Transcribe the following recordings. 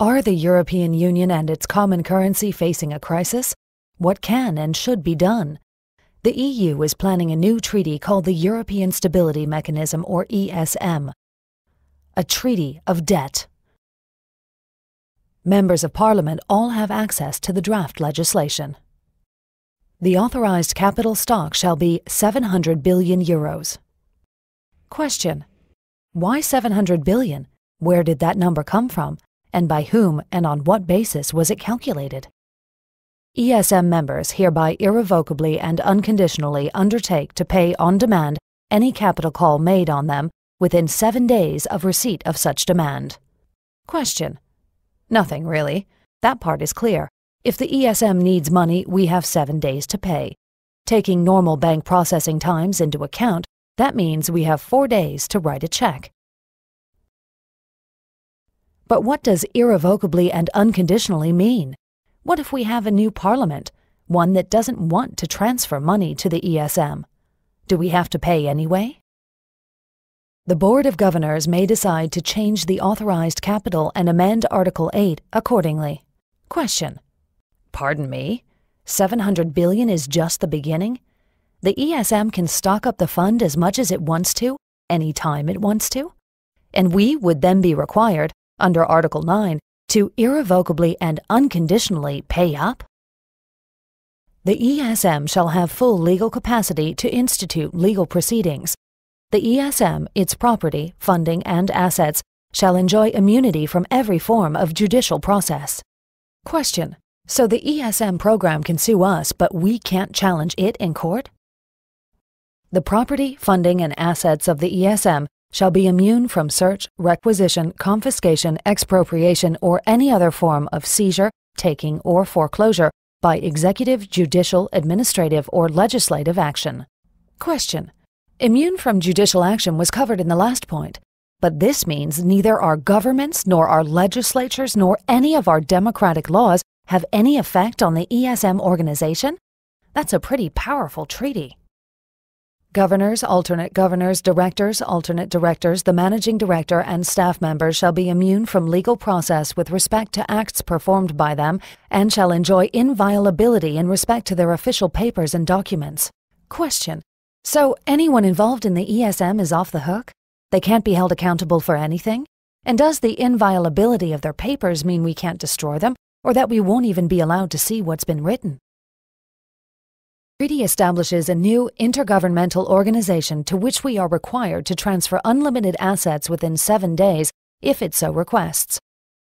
Are the European Union and its common currency facing a crisis? What can and should be done? The EU is planning a new treaty called the European Stability Mechanism, or ESM. A treaty of debt. Members of Parliament all have access to the draft legislation. The authorized capital stock shall be 700 billion euros. Question: why 700 billion? Where did that number come from? And by whom and on what basis was it calculated? ESM members hereby irrevocably and unconditionally undertake to pay on demand any capital call made on them within 7 days of receipt of such demand. Question: nothing really. That part is clear. If the ESM needs money, we have 7 days to pay. Taking normal bank processing times into account, that means we have 4 days to write a check. But what does irrevocably and unconditionally mean? What if we have a new parliament, one that doesn't want to transfer money to the ESM? Do we have to pay anyway? The Board of Governors may decide to change the authorized capital and amend Article 8 accordingly. Question: pardon me? 700 billion is just the beginning? The ESM can stock up the fund as much as it wants to, any time it wants to? And we would then be required, under Article 9, to irrevocably and unconditionally pay up? The ESM shall have full legal capacity to institute legal proceedings. The ESM, its property, funding, and assets shall enjoy immunity from every form of judicial process. Question: so the ESM program can sue us, but we can't challenge it in court? The property, funding, and assets of the ESM shall be immune from search, requisition, confiscation, expropriation, or any other form of seizure, taking, or foreclosure by executive, judicial, administrative, or legislative action. Question: immune from judicial action was covered in the last point, but this means neither our governments nor our legislatures nor any of our democratic laws have any effect on the ESM organization? That's a pretty powerful treaty. Governors, alternate governors, directors, alternate directors, the managing director, and staff members shall be immune from legal process with respect to acts performed by them and shall enjoy inviolability in respect to their official papers and documents. Question: so anyone involved in the ESM is off the hook? They can't be held accountable for anything? And does the inviolability of their papers mean we can't destroy them, or that we won't even be allowed to see what's been written? The treaty establishes a new intergovernmental organization to which we are required to transfer unlimited assets within 7 days if it so requests.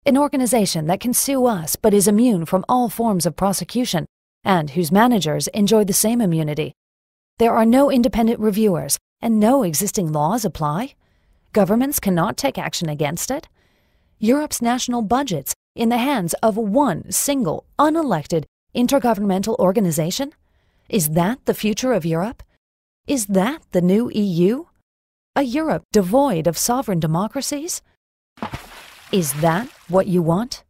An organization that can sue us but is immune from all forms of prosecution and whose managers enjoy the same immunity. There are no independent reviewers and no existing laws apply. Governments cannot take action against it. Europe's national budgets in the hands of one single, unelected, intergovernmental organization? Is that the future of Europe? Is that the new EU? A Europe devoid of sovereign democracies? Is that what you want?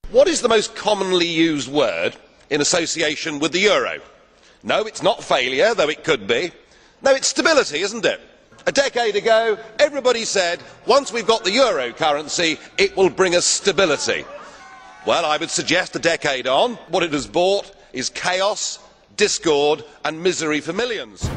What is the most commonly used word in association with the euro? No, it's not failure, though it could be. No, it's stability, isn't it? A decade ago, everybody said, once we've got the euro currency, it will bring us stability. Well, I would suggest a decade on, what it has brought is chaos, discord and misery for millions.